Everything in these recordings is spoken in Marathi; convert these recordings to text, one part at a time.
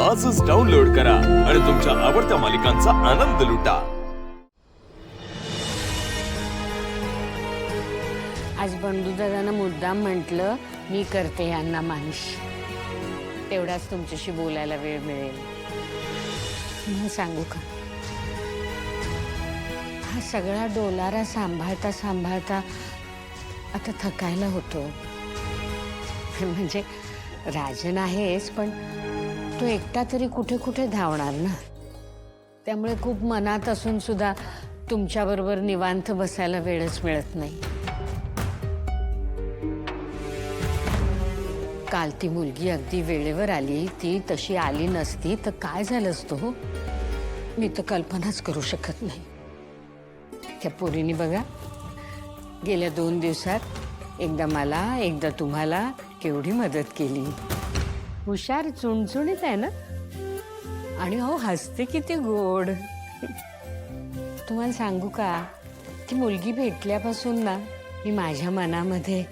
आजच डाउनलोड करा आणि तुमच्या आवडत्या मालिकांचा आनंद लुटा। आज बंडूदादांना मुद्दाम म्हटलं मी करते यांना मालिश, तेवढाच तुमच्याशी बोलायला वेळ मिळेल। मी सांगू का, हा सगळा डोलारा सांभाळता सांभाळता आता थकायला होतो। म्हणजे राजन आहेच, पण तो एकटा तरी कुठे कुठे धावणार ना। त्यामुळे खूप मनात असून सुद्धा तुमच्याबरोबर निवांत बसायला वेळच मिळत नाही। काल ती मुलगी अगदी वेळेवर आली, ती तशी आली नसती तर काय झालं असतं मी तर कल्पनाच करू शकत नाही। त्या पोरीने बघा गेल्या 2 दिवसात एकदा मला एकदा तुम्हाला केवढी मदत केली। हुशार चुणचुणीत आहे ना, आणि हो हसते किती गोड। तुम्हाला सांगू का, ती मुलगी भेटल्यापासून ना मी माझ्या मनामध्ये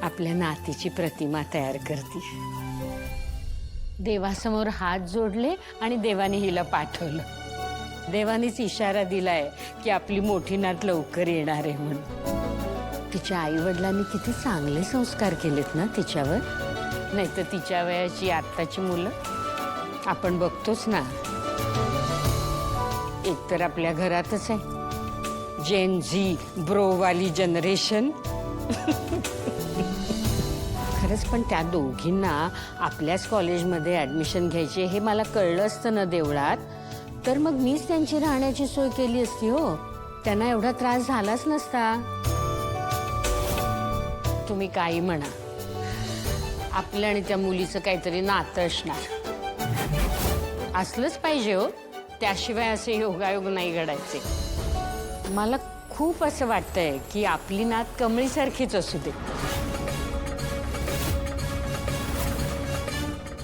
आपल्या नातीची प्रतिमा तयार करते। देवासमोर हात जोडले आणि देवाने हिला पाठवलं। देवानेच इशारा दिलाय की आपली मोठी नात लवकर येणार आहे म्हणून। तिच्या आई वडिलांनी किती चांगले संस्कार केलेत ना तिच्यावर, नाही तर तिच्या वयाची आत्ताची मुलं आपण बघतोच ना। एक तर आपल्या घरातच आहे जेन झी ब्रोवाली जनरेशन। खरंच पण त्या दोघींना आपल्याच कॉलेजमध्ये ऍडमिशन घ्यायचे हे मला कळलं असतं ना देवळात, तर मग मीच त्यांची राहण्याची सोय केली असती हो। त्यांना एवढा त्रास झालाच नसता। तुम्ही काही म्हणा, आपलं आणि त्या मुलीचं काहीतरी नातं असणार, असलंच पाहिजे हो। त्याशिवाय असे योगायोग नाही घडायचे। मला खूप असं वाटतंय की आपली नात कमळीसारखीच असू दे।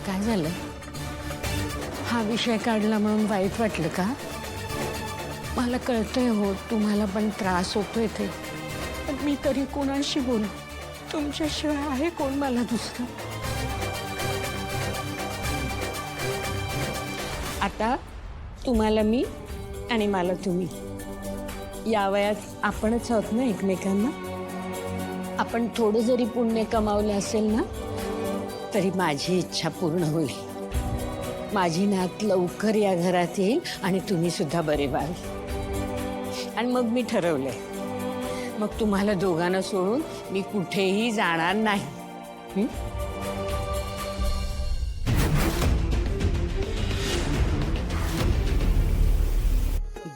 काय झालं, हा विषय काढला म्हणून वाईट वाटलं का? मला कळतंय हो तुम्हाला पण त्रास होतोय ते, पण मी तरी कोणाशी बोलू? तुमच्याशिवाय आहे कोण मला दुसरं? आता तुम्हाला मी आणि मला तुम्ही, या वयात आपणच आहोत ना एकमेकांना। आपण थोडं जरी पुण्य कमावलं असेल ना तरी माझी इच्छा पूर्ण होईल। माझी नात लवकर या घरात येईल आणि तुम्ही सुद्धा बरे व्हाल। आणि मग मी ठरवलंय, मग तुम्हाला दोघांना सोडून मी कुठेही जाणार नाही।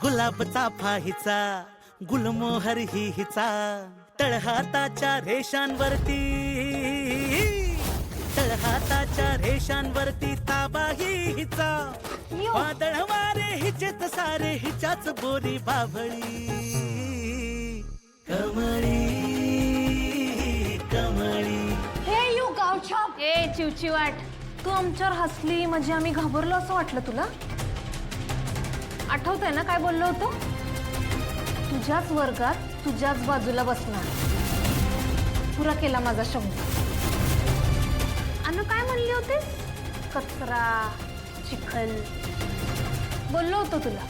गुलाबचा फाहीचा गुलमोहर ही हिचा, तळहाताच्या रेषांवरती तळहाताच्या रेषांवरती ताबा ही हिचा। वादळ वारे हिचेच सारे हिच्याच बोली बाभळी। कमळी कमळी हे यू गावछाप, ए चिवचिवाट, तू आमच्यावर हसली म्हणजे आम्ही घाबरलो असं वाटलं तुला? आठवतंय ना काय बोललो होतो? तुझ्याच वर्गात तुझ्याच बाजूला बसणार। पुरा केला माझा शब्द। अन काय म्हणले होते? कचरा चिखल बोललो होतो तुला।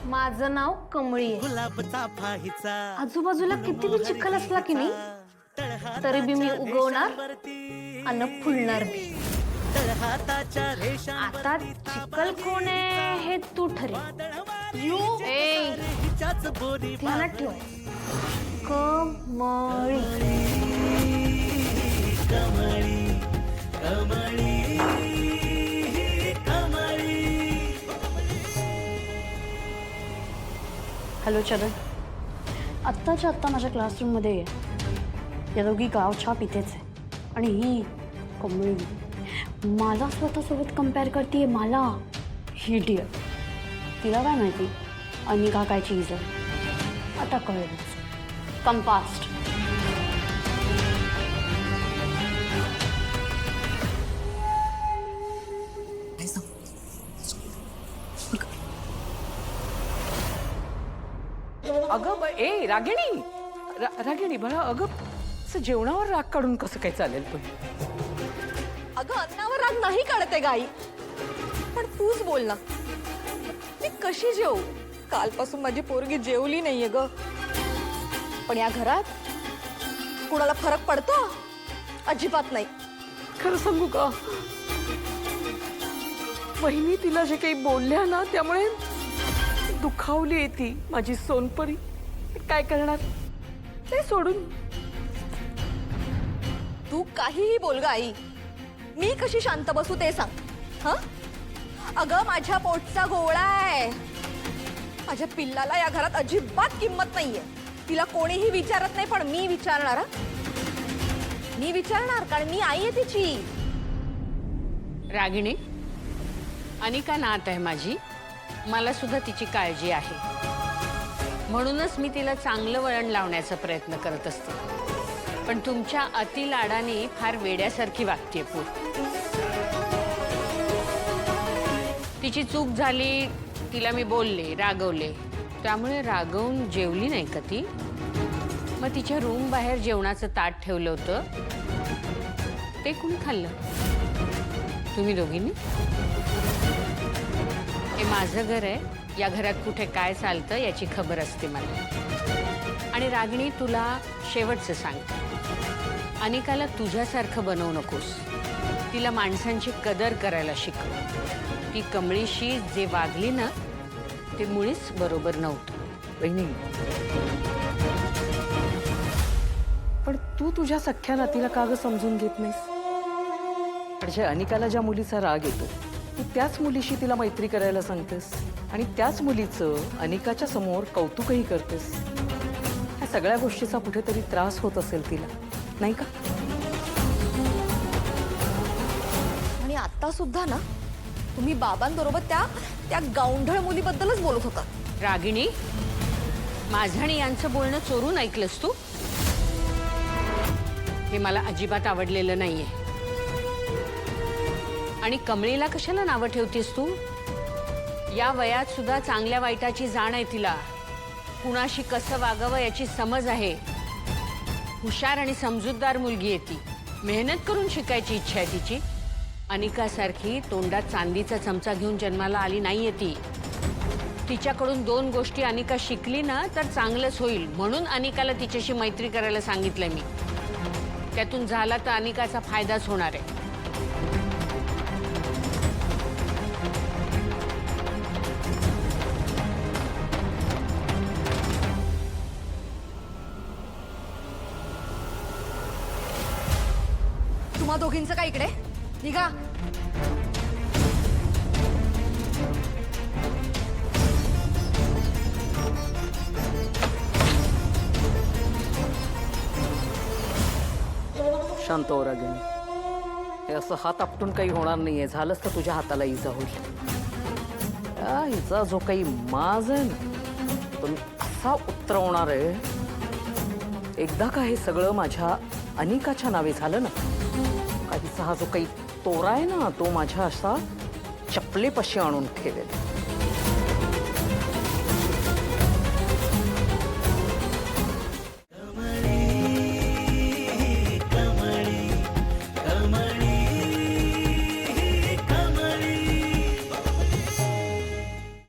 माझं नाव कमळी आहे। गुलाबचा फाहीचा आजूबाजूला किती बी चिखल असला की नाही तरी बी मी उगवणार अन फुलणार बी। आता चिखल कोण आहे हे तू ठरव। यू ए ध्यानात ठेव, कमळी कमळी कमळी कमळी। हॅलो चरण, आत्ताच्या आत्ता माझ्या क्लासरूममध्ये ये। या दोघी गावछाप इथेच आहे आणि ही कमळी मला स्वतःसोबत कम्पेअर करते मला। ही डिअर, तिला काय माहिती अनिका काय चीज आहे? आता कळेलच। Come fast. अगं ए रागिणी, रागिणी बरं, अगं जेवणावर राग काढून कसं काय चालेल? पण अगं अन्नावर राग नाही काढते गाई, पण तूच बोल ना, मी कशी जेवू? कालपासून माझी पोरगी जेवली नाहीये ग. पण या घरात कुणाला फरक पडतो? अजिबात नाही. खरं सांगू का, वहिनी तिला जे काही बोलल्या ना त्यामुळे दुखावली ती माझी सोनपरी. काय करणार, ते सोडून. तू काहीही बोल ग आई, मी कशी शांत बसू ते सांग. हा, अगं माझ्या पोटचा गोळा आहे. माझ्या पिल्लाला या घरात अजिबात किंमत नाहीये. तिला कोणीही विचारत नाही, पण मी विचारणार. मी विचारणार, कारण मी आई आहे तिची. रागिणी, अनिका नात आहे माझी, मला सुद्धा तिची काळजी आहे. म्हणूनच मी तिला चांगलं वळण लावण्याचा प्रयत्न करत असते. पण तुमच्या अतिलाडाने फार वेड्यासारखी वागतेय पूर. तिची चूक झाली, तिला मी बोलले, रागवले, त्यामुळे रागवून जेवली नाही का ती? मग तिच्या रूम बाहेर जेवणाचं ताट ठेवलं होतं, ते कोणी खाल्लं? तुम्ही दोघींनी? हे माझं घर आहे, या घरात कुठे काय चालतं याची खबर असते मला. आणि रागिणी, तुला शेवटचं सांगते, अनिकाला तुझ्यासारखं बनवू नकोस. तिला माणसांची कदर करायला शिकव. ती कमळीशी जे वागली ना, ते मुळीच बरोबर नव्हतं. वहिनी, पण तू तुझ्या सख्या नातीला का ग समजून घेत नाहीस? म्हणजे अनिकाला ज्या मुलीचा राग येतो, तू त्याच मुलीशी तिला मैत्री करायला सांगतेस आणि त्याच मुलीचं अनिकाच्या समोर कौतुकही करतेस. ह्या सगळ्या गोष्टीचा कुठेतरी त्रास होत असेल तिला, नाही का? आणि आता सुद्धा ना, तुम्ही बाबांबरोबर त्या गावंढळ मुलीबद्दलच बोलत होता. रागिणी, माझं आणि यांचं बोलणं चोरून ऐकलंस तू? हे मला अजिबात आवडलेलं नाहीये. आणि कमळीला कशाला नावं ठेवतेस तू? या वयात सुद्धा चांगल्या वाईटाची जाण आहे तिला. कुणाशी कसं वागावं याची समज आहे. हुशार आणि समजूतदार मुलगी आहे ती. मेहनत करून शिकायची इच्छा आहे तिची. अनिकासारखी तोंडात चांदीचा चमचा घेऊन जन्माला आली नाहीये ती. तिच्याकडून 2 गोष्टी अनिका शिकली ना तर चांगलंच होईल. म्हणून अनिकाला तिच्याशी मैत्री करायला सांगितलंय मी. त्यातून झाला तर अनिकाचा फायदाच होणार आहे. तुम्हा दोघींचं काय इकडे? निघा. शांत हो रागिणी. हे असं हात आपटून काही होणार नाहीये. झालंच तर तुझ्या हाताला इजा होईल. हिचा जो काही माज आहे ना, तो असा उतरवणार आहे. एकदा का हे सगळं माझ्या अनिकाच्या नावे झालं ना, काहीचा हा जो काही तोरा आहे ना, तो माझ्या असा चपलेपाशी आणून ठेवेल.